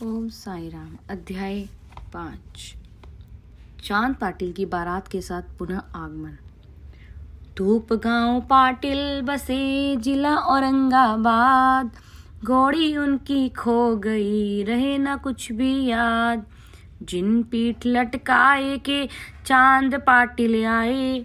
ओम साई राम। अध्याय 5। चांद पाटिल की बारात के साथ पुनः आगमन। धूप गांव पाटिल बसे जिला औरंगाबाद, घोड़ी उनकी खो गई रहे ना कुछ भी याद। जिन पीठ लटकाए के चांद पाटिल आए,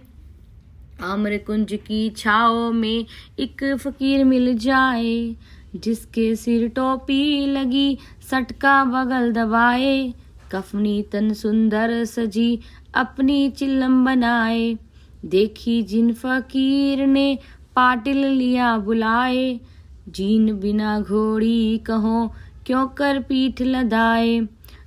आम्र कुंज की छाओ में एक फकीर मिल जाए। जिसके सिर टोपी लगी सटका बगल दबाए, कफनी तन सुंदर सजी अपनी चिल्लम बनाए। देखी जिन फकीर ने पाटिल लिया बुलाए, जीन बिना घोड़ी कहो क्यों कर पीठ लदाए।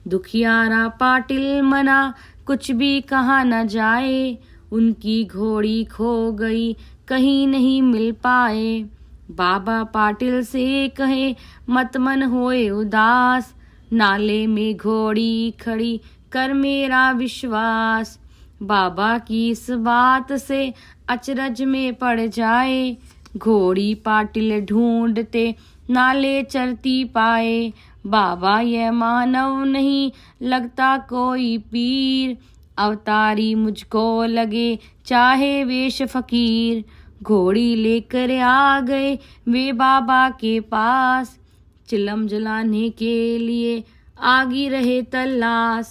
दुखियारा पाटिल मना कुछ भी कहा न जाए, उनकी घोड़ी खो गई कहीं नहीं मिल पाए। बाबा पाटिल से कहे मत मन होए उदास, नाले में घोड़ी खड़ी कर मेरा विश्वास। बाबा की इस बात से अचरज में पड़ जाए, घोड़ी पाटिल ढूंढते नाले चरती पाए। बाबा यह मानव नहीं लगता कोई पीर, अवतारी मुझको लगे चाहे वेश फकीर। घोड़ी लेकर आ गए वे बाबा के पास, चिलम जलाने के लिए आगी रहे तलाश।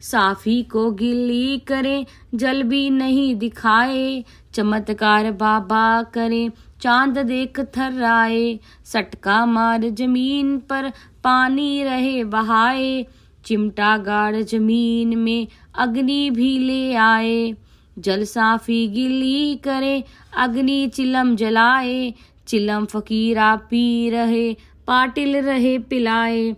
साफी को गिल्ली करें जल भी नहीं दिखाए, चमत्कार बाबा करें चांद देख थर्राए। सटका मार जमीन पर पानी रहे बहाए, चिमटा गाड़ जमीन में अग्नि भी ले आए। जल साफी गिल्ली करे अग्नि चिलम जलाए, चिलम फकीरा पी रहे पाटिल रहे पिलाए।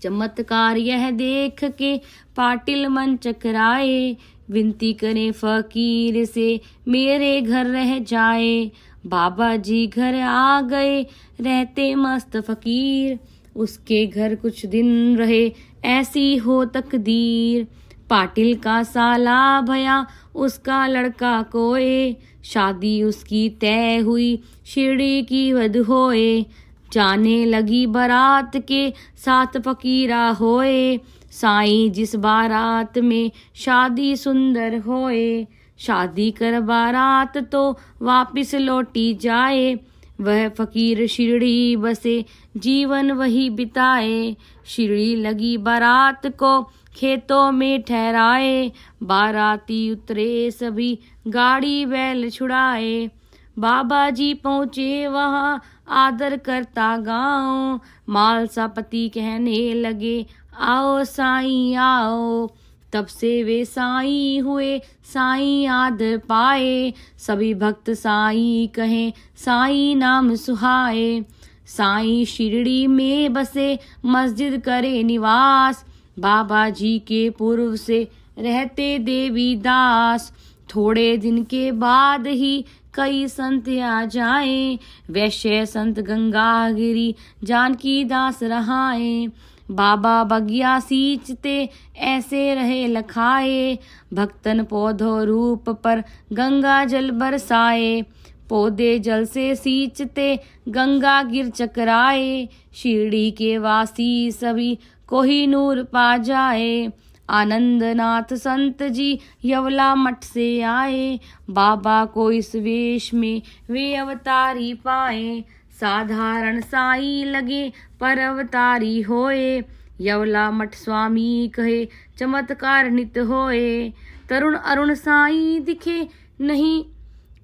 चमत्कार यह देख के पाटिल मन चकराए, विनती करे फकीर से मेरे घर रह जाए। बाबा जी घर आ गए रहते मस्त फकीर, उसके घर कुछ दिन रहे ऐसी हो तकदीर। पाटिल का साला भया उसका लड़का कोए, शादी उसकी तय हुई शिरडी की वध होए। जाने लगी बारात के साथ फकीरा होए, साईं जिस बारात में शादी सुंदर होए। शादी कर बारात तो वापिस लौटी जाए, वह फकीर शिरडी बसे जीवन वही बिताए। शिरडी लगी बारात को खेतों में ठहराए, बाराती उतरे सभी गाड़ी बैल छुड़ाए। बाबा जी पहुँचे वहाँ आदर करता गाँव, मालसा पति कहने लगे आओ साईं आओ। तब से वे साईं हुए साईं आदर पाए, सभी भक्त साईं कहें साईं नाम सुहाए। साईं शिरडी में बसे मस्जिद करे निवास, बाबा जी के पूर्व से रहते देवी दास। थोड़े दिन के बाद ही कई संत आ जाए, वैश्य संत गंगागिरी जानकी दास रहाए। बाबा बगिया सींचते ऐसे रहे लखाए, भक्तन पौधों रूप पर गंगा जल बरसाए। पौधे जल से सींचते गंगा गिर चकराए, शिरडी के वासी सभी कोहिनूर पा जाए। आनंदनाथ संत जी यवला मठ से आए, बाबा को इस वेश में वे अवतारी पाए। साधारण साईं लगे पर अवतारी होए, यवला मठ स्वामी कहे चमत्कार नित होए। तरुण अरुण साईं दिखे नहीं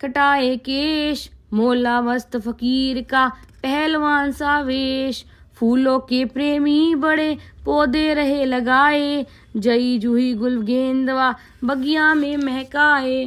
कटाए केश, मोला मस्त फकीर का पहलवान सा वेश। फूलों के प्रेमी बड़े पौधे रहे लगाए, जई जूही गुल गेंदवा बगिया में महकाए।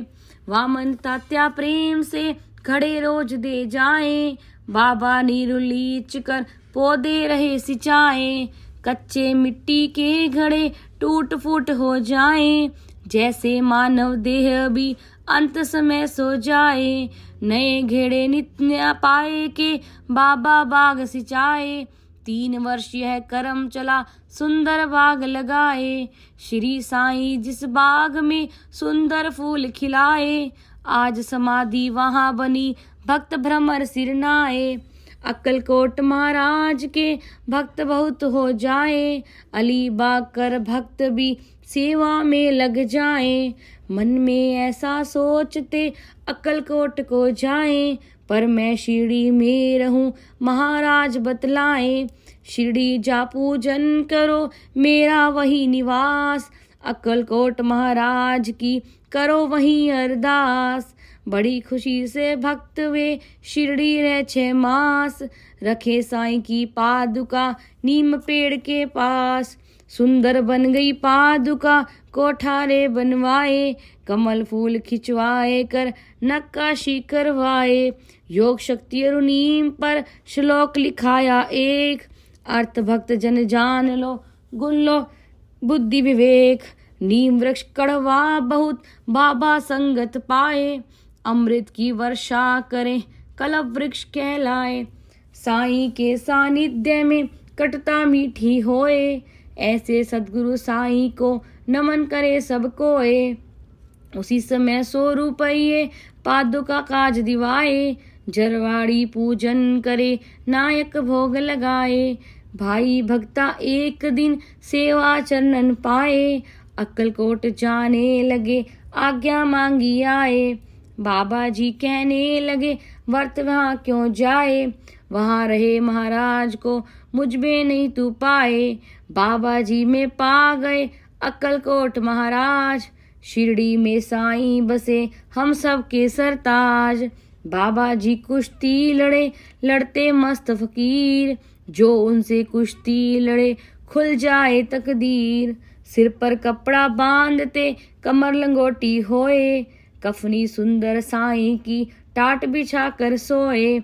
वामन तात्या प्रेम से घड़े रोज दे जाए, बाबा नीरुलीच कर पौधे रहे सिंचाए। कच्चे मिट्टी के घड़े टूट फूट हो जाए, जैसे मानव देह भी अंत समय सो जाए। नए घेड़े नित्य पाए के बाबा बाग सिंचाए, 3 वर्ष यह कर्म चला सुंदर बाग लगाए। श्री साईं जिस बाग में सुंदर फूल खिलाए, आज समाधि वहाँ बनी भक्त भ्रमर सिरनाए। अक्कलकोट महाराज के भक्त बहुत हो जाए, अलीबाग कर भक्त भी सेवा में लग जाए। मन में ऐसा सोचते अक्कलकोट को जाए, पर मैं शिरडी में रहूं महाराज बतलाए। शिरडी जा पूजन करो मेरा वही निवास, अक्कलकोट महाराज की करो वहीं अरदास। बड़ी खुशी से भक्त वे शिरडी रह 6 मास, रखे साईं की पादुका नीम पेड़ के पास। सुंदर बन गई पादुका कोठारे बनवाए, कमल फूल खिंचवाए कर नक्काशी करवाए। योग शक्ति और नीम पर श्लोक लिखाया एक, अर्थ भक्त जन जान लो गुण लो बुद्धि विवेक। नीम वृक्ष कड़वा बहुत बाबा संगत पाए, अमृत की वर्षा करें कलप वृक्ष कहलाए। साईं के सानिध्य में कटता मीठी होए, ऐसे सद्गुरु साईं को नमन करे सब कोए। उसी समय 100 रुपये पादुका काज दिवाए, जरवाड़ी पूजन करे नायक भोग लगाए। भाई भक्ता एक दिन सेवा चरणन पाए, अक्कलकोट जाने लगे आज्ञा मांगी आए। बाबा जी कहने लगे वर्त वहाँ क्यों जाए, वहाँ रहे महाराज को मुझ में नहीं तू पाए। बाबा जी में पा गए अक्कलकोट महाराज, शिरडी में साईं बसे हम सब के सरताज। बाबा जी कुश्ती लड़े लड़ते मस्त फकीर, जो उनसे कुश्ती लड़े खुल जाए तकदीर। सिर पर कपड़ा बांधते कमर लंगोटी होए, कफनी सुंदर साईं की टाट बिछा कर सोए।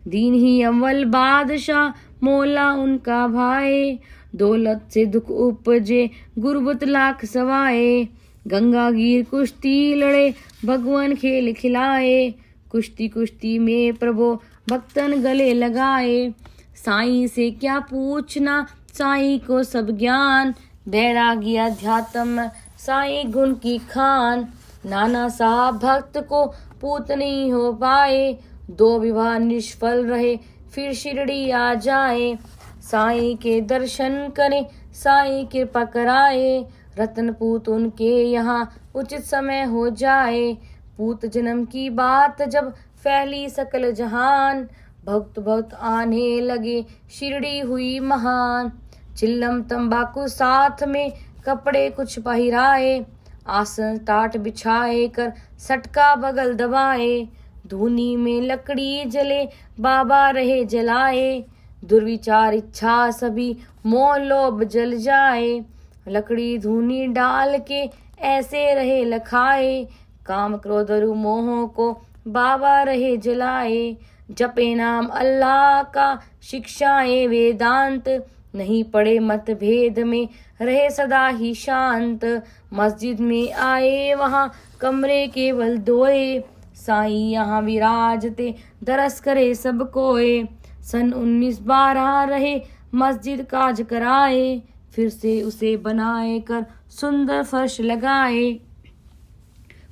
दीन ही अव्वल बादशाह मौला उनका भाई, दौलत से दुख उपजे गुरबत लाख सवाए। गंगा गिर कुश्ती लड़े भगवान खेल खिलाए, कुश्ती कुश्ती में प्रभु भक्तन गले लगाए। साईं से क्या पूछना साईं को सब ज्ञान, बैरागी अध्यात्म साईं गुण की खान। नाना साहब भक्त को पूत नहीं हो पाए, 2 विवाह निष्फल रहे फिर शिरडी आ जाए। साईं के दर्शन करें साईं कृपा कराए, रतन पूत उनके यहाँ उचित समय हो जाए। पूत जन्म की बात जब फैली सकल जहान, भक्त भक्त आने लगे शिरडी हुई महान। चिल्लम तंबाकू साथ में कपड़े कुछ पहिराए, आसन टाट बिछाए कर सटका बगल दबाए। धूनी में लकड़ी जले बाबा रहे जलाए, दुर्विचार इच्छा सभी मोह लोभ जल जाए। लकड़ी धूनी डाल के ऐसे रहे लखाए, काम क्रोध और मोह को बाबा रहे जलाए। जपे नाम अल्लाह का शिक्षाएं वेदांत, नहीं पड़े मतभेद में रहे सदा ही शांत। मस्जिद में आए वहाँ कमरे केवल 2, साईं यहाँ विराजते दरस करे सब कोए। सन 1912 रहे मस्जिद काज कराए, फिर से उसे बनाए कर सुंदर फर्श लगाए।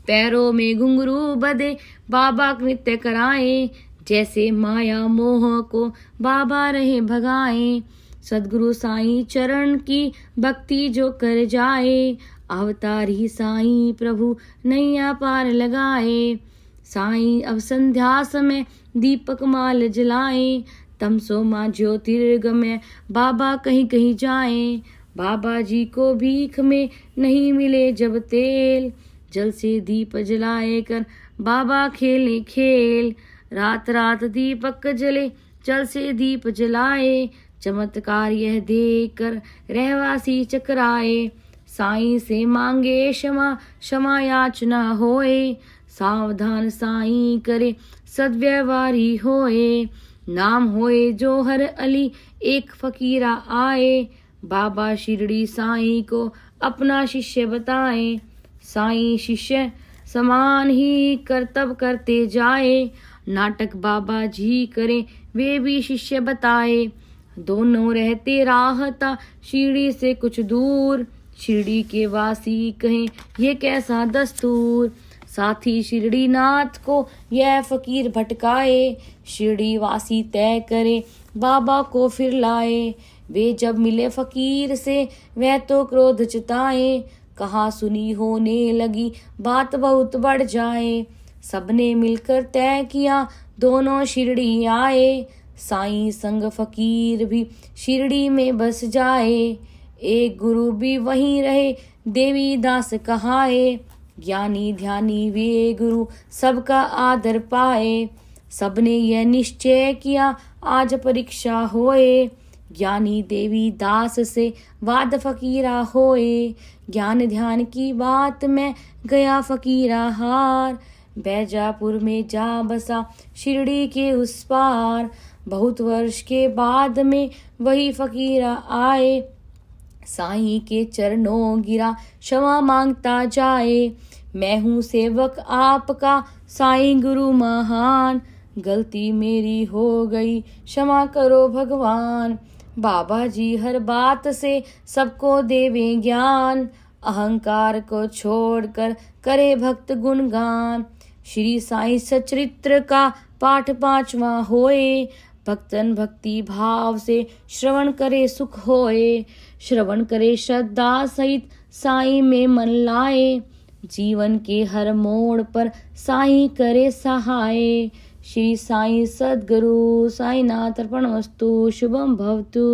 पैरों में घुंघरू बंधे बाबा नृत्य कराए, जैसे माया मोह को बाबा रहे भगाए। सद्गुरु साईं चरण की भक्ति जो कर जाए, अवतारी साईं प्रभु नैया पार लगाए। साईं अब संध्या समय दीपक माल जलाए, तमसो माँ ज्योतिर्गमय बाबा कहीं कहीं जाए। बाबा जी को भीख में नहीं मिले जब तेल, जल से दीप जलाए कर बाबा खेले खेल। रात रात दीपक जले जल से दीप जलाए, चमत्कार यह देकर रहवासी चकराए। साईं से मांगे क्षमा क्षमा याचना होए, सावधान साईं करे सद्व्यवहारी होए। नाम होए जोहर अली एक फकीरा आए, बाबा शिरडी साईं को अपना शिष्य बताए। साईं शिष्य समान ही कर्तव्य करते जाए, नाटक बाबा जी करें वे भी शिष्य बताए। दोनों रहते राहता शिरडी से कुछ दूर, शिरडी के वासी कहें ये कैसा दस्तूर। साथी शिरडी नाथ को यह फकीर भटकाए, शिरडी वासी तय करे बाबा को फिर लाए। वे जब मिले फकीर से वह तो क्रोध चिताए, कहा सुनी होने लगी बात बहुत बढ़ जाए। सबने मिलकर तय किया दोनों शिरडी आए, साईं संग फकीर भी शिरडी में बस जाए। एक गुरु भी वहीं रहे देवी दास कहाए, ज्ञानी ध्यानी वे गुरु सबका आदर पाए। सबने यह निश्चय किया आज परीक्षा होए, ज्ञानी देवी दास से वाद फकीरा होए। ज्ञान ध्यान की बात में गया फकीरा हार, बैजापुर में जा बसा शिरडी के उस पार। बहुत वर्ष के बाद में वही फकीरा आए, साईं के चरणों गिरा क्षमा मांगता जाए। मैं हूँ सेवक आपका साईं गुरु महान, गलती मेरी हो गई क्षमा करो भगवान। बाबा जी हर बात से सबको देवे ज्ञान, अहंकार को छोड़कर करे भक्त गुणगान। श्री साईं सचरित्र का पाठ 5वां होए, भक्तन भक्ति भाव से श्रवण करे सुख होए। श्रवण करे श्रद्धा सहित साईं में मन लाए, जीवन के हर मोड़ पर साईं करे सहाय। श्री साईं सद्गुरु साईनाथ अर्पणमस्तु। शुभम भवतु।